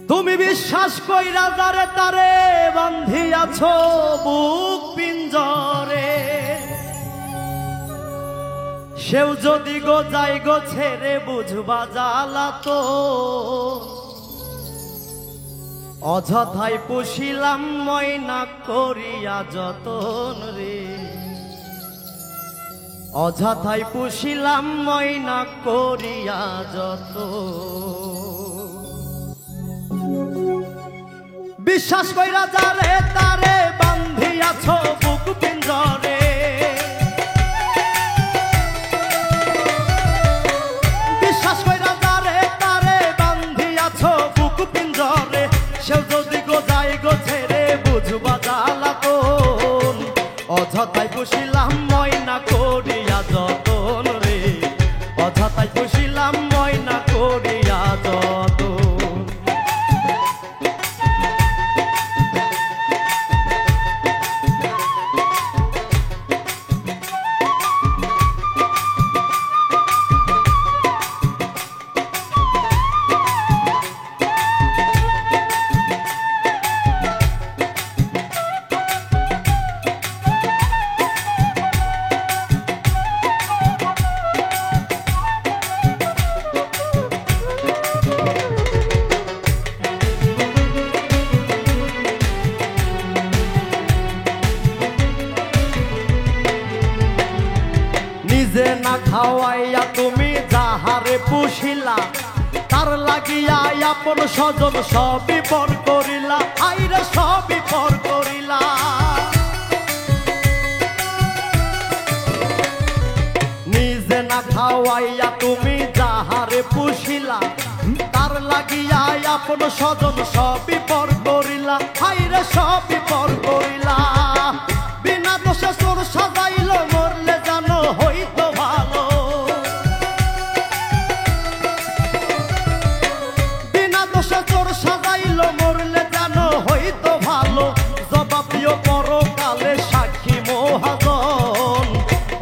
তুমি বিশ্বাস কইরা যারে তারে বান্ধিয়াছ বুক পিঞ্জরে, সেও যদি গো যাই গো ছেড়ে বুঝবা জ্বালা তো অযথাই পুষিলাম ময়না করিয়া যতন রে, অযথাই পুষিলাম ময়না করিয়া যতন। বিশ্বাস কইরা যারে তারে বান্ধিয়াছ বুক পিঞ্জরে, বিশ্বাস কইরা যারে তারে বান্ধিয়াছ বুক পিঞ্জরে, সেও যদি গো যাই গো ছেড়ে বুঝবা জ্বালাতন অযথাই পুষিলাম ময়না করিয়া যতন রে, অযথাই পুষিলাম ময়না করিয়া যতন। নিজে না খাওয়াইয়া তুমি যাহারে পুষিলা, তার লাগিয়া আপন স্বজন সবই পর করিলা, আইরে সবই পর করিলা। নিজে না খাওয়াইয়া তুমি যাহারে পুষিলা, তার লাগিয়া আপন স্বজন সবই পর করিলা, আইরে সবই পর করিলা। বিনা দোষে চোর সাজাইল মরলে জানো হইতো ভালো, বিনা দোষে চোর সাজাইল মরলে জানো হইতো ভালো। জবাবিও পরকালে সাক্ষী মহাজন,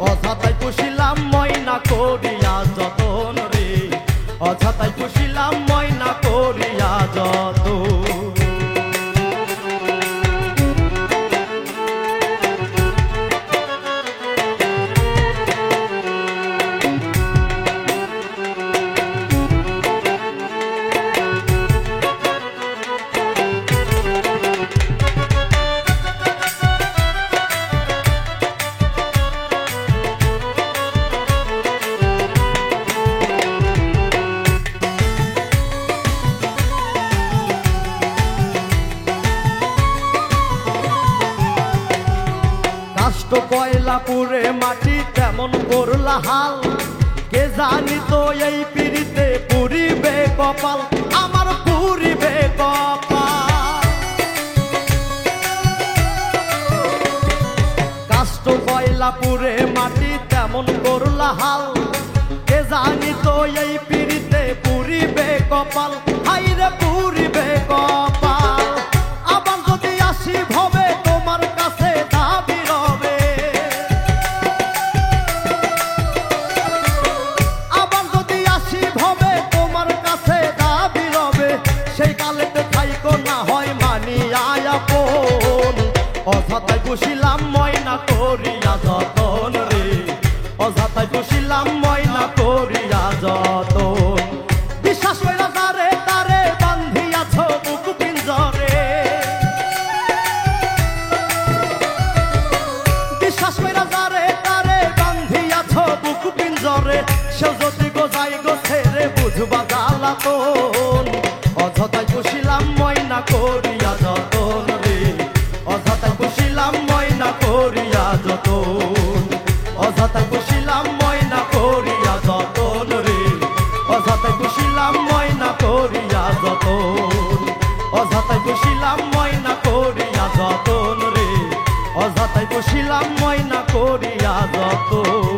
অযথাই পুষিলাম ময়না করিয়া যতন রে, অযথাই পুষিলাম ময়না করিয়া যতন। কাষ্ট কয়লা পুরে মাটি তেমন করলা হাল, কে জানি তো এই পিড়িতে পুরিবে কপাল, আমার পুরিবে কপাল। কাষ্ট কয়লা পুরে মাটি তেমন করলা হাল, কে জানি তো এই পিড়িতে পুরিবে কপাল, হাইরে পুরিবে কপাল। আবার যদি আসি ভবে তোমার কাছে দাবি রবে, আবার যদি আসি ভবে তোমার কাছে দাবি রবে, সেই কালেতে থাইকো না হয় মানিয়া আপন, অযথাই পুষিলাম ময়না করিয়া যতন রে, অযথাই পুষিলাম ময়না করিয়া যতন। বিশ্বাস কইরা যারে তারে বান্ধিয়াছ বুক পিঞ্জরে, বিশ্বাস কইরা যারে তারে বান্ধিয়াছ বুক পিঞ্জরে, সেও যদি গো যাই গো ছেড়ে বুঝবা জ্বালাতন অযথাই পুষিলাম ময়না করিয়া যতন রে, অযথাই পুষিলাম ময়না করিয়া যতন, অযথাই পুষিলাম ময়না করিয়া যতন রে, অযথাই পুষিলাম ময়না করিয়া যতন, অযথাই পুষিলাম ময়না করিয়া যতন রে, অযথাই পুষিলাম ময়না করিয়া যতন।